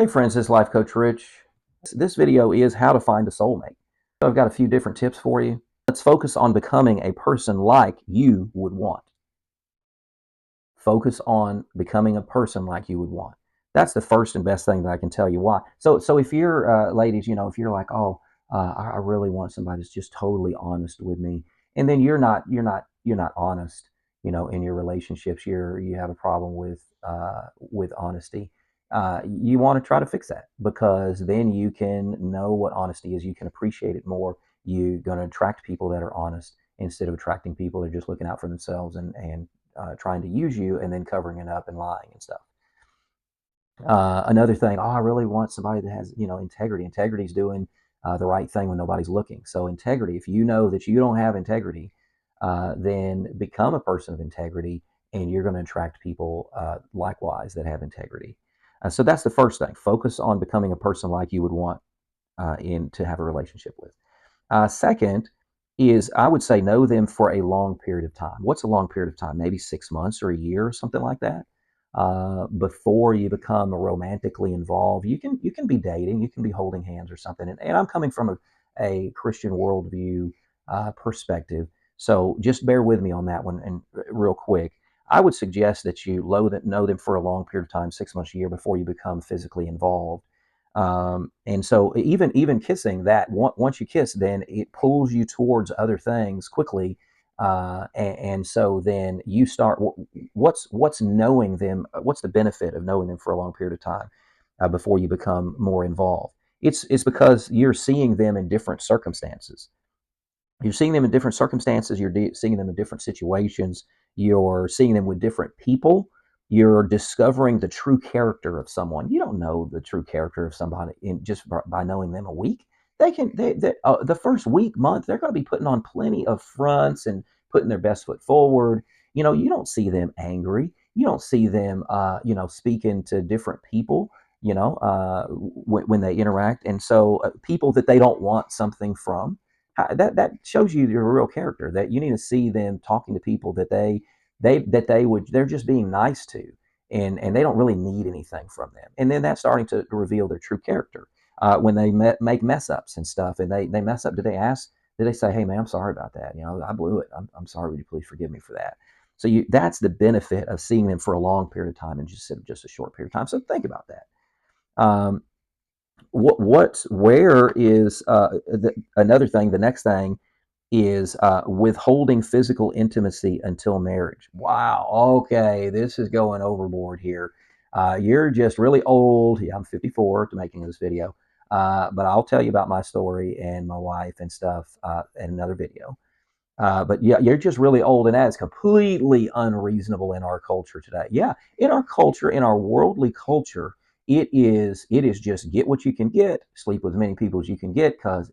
Hey friends, this is Life Coach Rich. This video is how to find a soulmate. So I've got a few different tips for you. Let's focus on becoming a person like you would want. Focus on becoming a person like you would want. That's the first and best thing that I can tell you why. So if you're ladies, if you're like, oh, I really want somebody that's just totally honest with me, and then you're not honest, in your relationships, you have a problem with honesty. You want to try to fix that because then you can know what honesty is. You can appreciate it more. You're going to attract people that are honest instead of attracting people that are just looking out for themselves and trying to use you and then covering it up and lying and stuff. Another thing, I really want somebody that has, integrity. Integrity is doing the right thing when nobody's looking. So integrity, if you know that you don't have integrity, then become a person of integrity and you're going to attract people likewise that have integrity. So that's the first thing. Focus on becoming a person like you would want to have a relationship with. Second is I would say know them for a long period of time. What's a long period of time? Maybe 6 months or a year or something like that. Before you become romantically involved, you can be dating, you can be holding hands or something. And I'm coming from a Christian worldview perspective, so just bear with me on that one. And real quick, I would suggest that you know them for a long period of time, 6 months, a year, before you become physically involved. And so even kissing, that once you kiss, then it pulls you towards other things quickly. And so then you start, what's knowing them, what's the benefit of knowing them for a long period of time before you become more involved? It's because you're seeing them in different circumstances. You're seeing them in different circumstances. You're seeing them in different situations. You're seeing them with different people. You're discovering the true character of someone. You don't know the true character of somebody in just by knowing them a week. The first week, month, they're going to be putting on plenty of fronts and putting their best foot forward. You don't see them angry. You don't see them, speaking to different people. When they interact, and so people that they don't want something from, that shows you your real character. That you need to see them talking to people they're just being nice to, and they don't really need anything from them. And then that's starting to reveal their true character when they make mess ups and stuff, and they mess up. Did they say, hey man, I'm sorry about that, I blew it, I'm sorry, would you please forgive me for that? So that's the benefit of seeing them for a long period of time and just a short period of time. So think about that. Where is another thing? The next thing is withholding physical intimacy until marriage. Wow. Okay, this is going overboard here. You're just really old. Yeah, I'm 54 to making this video, but I'll tell you about my story and my wife and stuff in another video. But yeah, you're just really old, and that is completely unreasonable in our culture today. Yeah, in our culture, in our worldly culture, it is just get what you can get, sleep with as many people as you can get, because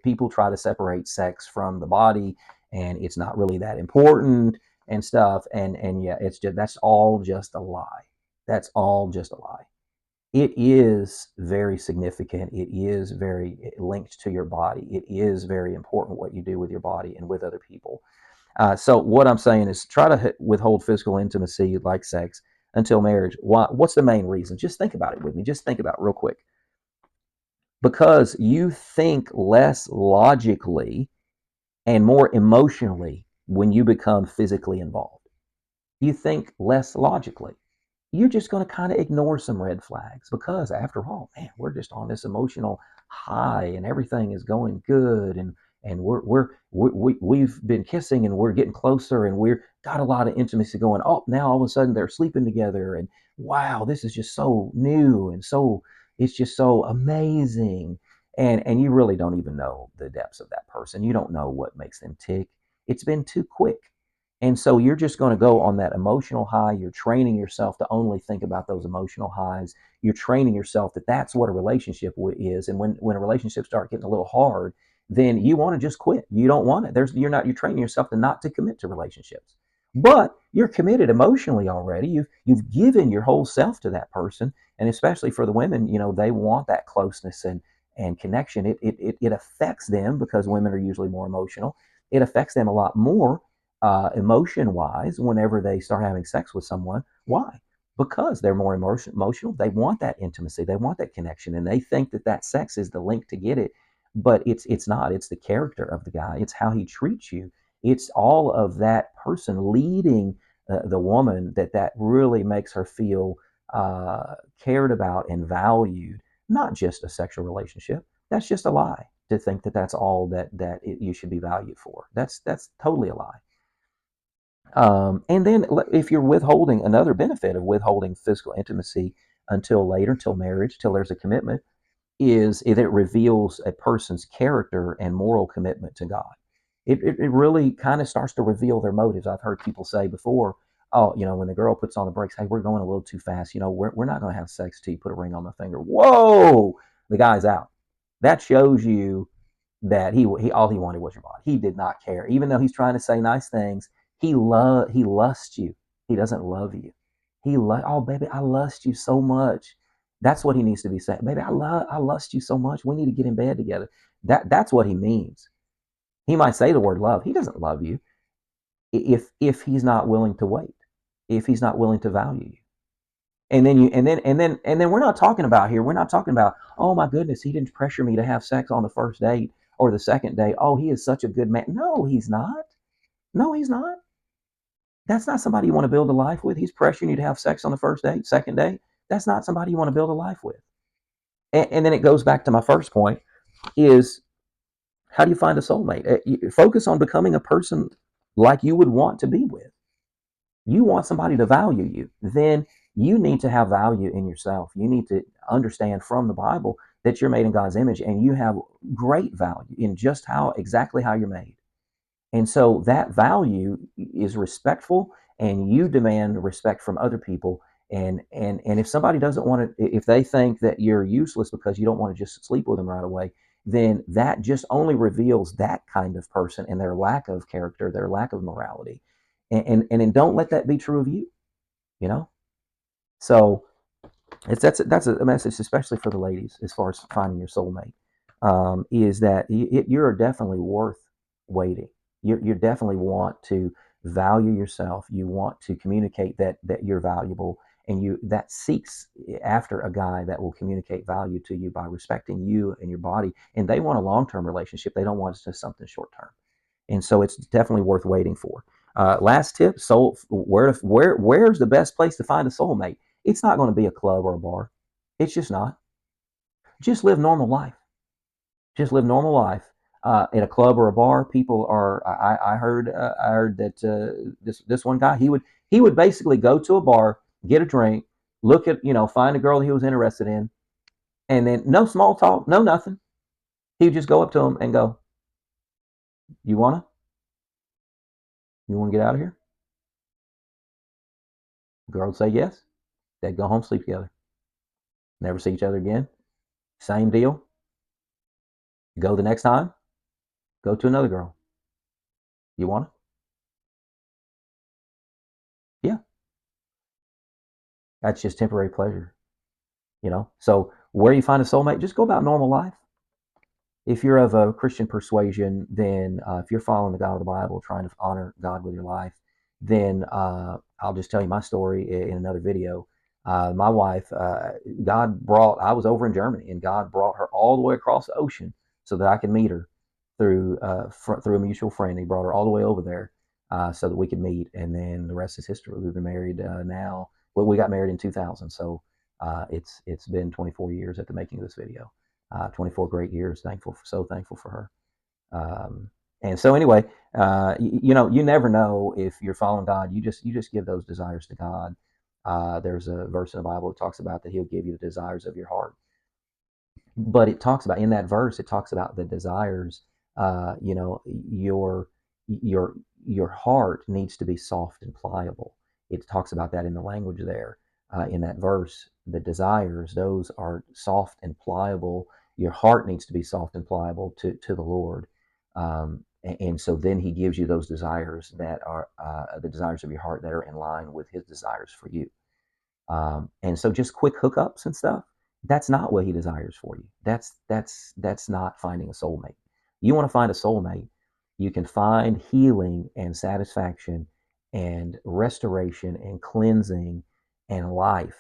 people try to separate sex from the body, and it's not really that important and stuff. And yeah, that's all just a lie. That's all just a lie. It is very significant. It is very linked to your body. It is very important what you do with your body and with other people. So what I'm saying is try to withhold physical intimacy like sex until marriage. Why? What's the main reason? Just think about it with me. Just think about it real quick. Because you think less logically and more emotionally when you become physically involved. You think less logically. You're just going to kind of ignore some red flags because, after all, man, we're just on this emotional high and everything is going good, and we've been kissing and we're getting closer and we're got a lot of intimacy going. Oh, now all of a sudden they're sleeping together, and wow, this is just so new, and so it's just so amazing. And you really don't even know the depths of that person. You don't know what makes them tick. It's been too quick. And so you're just going to go on that emotional high. You're training yourself to only think about those emotional highs. You're training yourself that that's what a relationship is. And when a relationship starts getting a little hard, then you want to just quit. You don't want it. You're training yourself to not to commit to relationships. But you're committed emotionally already. You've given your whole self to that person. And especially for the women, they want that closeness and connection. It affects them because women are usually more emotional. It affects them a lot more emotion wise whenever they start having sex with someone. Why? because they're more emotional. They want that intimacy, they want that connection, and they think that that sex is the link to get it. But it's not. It's the character of the guy. It's how he treats you. It's all of that person leading the woman that really makes her feel cared about and valued. Not just a sexual relationship. That's just a lie to think that that's all you should be valued for. That's totally a lie. And then if you're withholding, another benefit of withholding physical intimacy until later, till marriage, till there's a commitment, is it reveals a person's character and moral commitment to God. It really kind of starts to reveal their motives. I've heard people say before, oh, when the girl puts on the brakes, hey, we're going a little too fast. We're not going to have sex till you put a ring on my finger. Whoa, the guy's out. That shows you that he all he wanted was your body. He did not care, even though he's trying to say nice things. He lusts you. He doesn't love you. Oh baby, I lust you so much. That's what he needs to be saying. Baby, I lust you so much. We need to get in bed together. That's what he means. He might say the word love. He doesn't love you if he's not willing to wait, if he's not willing to value you. And then we're not talking about here. We're not talking about, oh my goodness, he didn't pressure me to have sex on the first date or the second date. Oh, he is such a good man. No, he's not. No, he's not. That's not somebody you want to build a life with. He's pressuring you to have sex on the first date, second date. That's not somebody you want to build a life with. And then it goes back to my first point: is how do you find a soulmate? Focus on becoming a person like you would want to be with. You want somebody to value you, then you need to have value in yourself. You need to understand from the Bible that you're made in God's image and you have great value in just exactly how you're made. And so that value is respectful, and you demand respect from other people. And if somebody doesn't want to, if they think that you're useless because you don't want to just sleep with them right away, then that just only reveals that kind of person and their lack of character, their lack of morality. And don't let that be true of you, you know? So that's a message, especially for the ladies, as far as finding your soulmate, is that you're definitely worth waiting. You definitely want to value yourself. You want to communicate that you're valuable, and you that seeks after a guy that will communicate value to you by respecting you and your body. And they want a long term relationship. They don't want just something short term. And so it's definitely worth waiting for. Last tip: where's the best place to find a soulmate? It's not going to be a club or a bar. It's just not. Just live normal life. Just live normal life. In a club or a bar, people are. I heard that this one guy he would basically go to a bar, get a drink, look at find a girl he was interested in, and then no small talk, no nothing. He would just go up to him and go, "You wanna? You wanna get out of here?" The girl would say yes. They'd go home, sleep together, never see each other again. Same deal. Go the next time. Go to another girl. You wanna? Yeah. That's just temporary pleasure. So where you find a soulmate, just go about normal life. If you're of a Christian persuasion, then if you're following the God of the Bible, trying to honor God with your life, then I'll just tell you my story in another video. My wife, I was over in Germany, and God brought her all the way across the ocean so that I could meet her through a mutual friend. He brought her all the way over there so that we could meet, and then the rest is history. We've been married now. Well, we got married in 2000, so it's been 24 years at the making of this video. 24 great years. So thankful for her. And so anyway, you never know if you're following God. You just give those desires to God. There's a verse in the Bible that talks about that He'll give you the desires of your heart. But it talks about in that verse, it talks about the desires. Your your heart needs to be soft and pliable. It talks about that in the language there. In that verse, the desires, those are soft and pliable. Your heart needs to be soft and pliable to the Lord. And so then He gives you those desires that are the desires of your heart that are in line with His desires for you. And so just quick hookups and stuff, that's not what He desires for you. That's not finding a soulmate. You want to find a soulmate, you can find healing and satisfaction and restoration and cleansing and life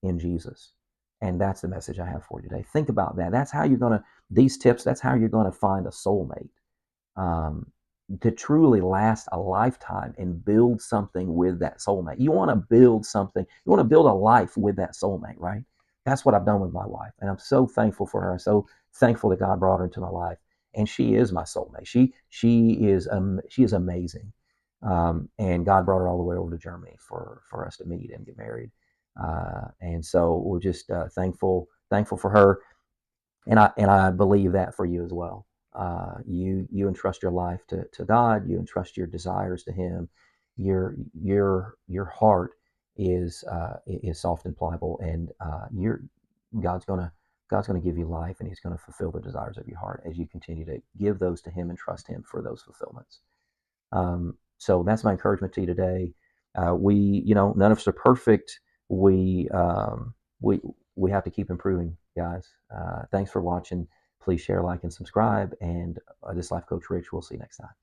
in Jesus. And that's the message I have for you today. Think about that. That's how you're going to, these tips, that's how you're going to find a soulmate, um, to truly last a lifetime and build something with that soulmate. You want to build something, you want to build a life with that soulmate, right? That's what I've done with my wife. And I'm so thankful for her. I'm so thankful that God brought her into my life. And she is my soulmate. She is amazing. And God brought her all the way over to Germany for us to meet and get married. And so we're just thankful for her, and I believe that for you as well. You entrust your life to God. You entrust your desires to Him. Your heart is soft and pliable, and you're God's gonna God's gonna give you life, and He's gonna fulfill the desires of your heart as you continue to give those to Him and trust Him for those fulfillments. So that's my encouragement to you today. None of us are perfect. We um, we we have to keep improving, guys. Thanks for watching. Please share, like, and subscribe. And this Life Coach Rich. We'll see you next time.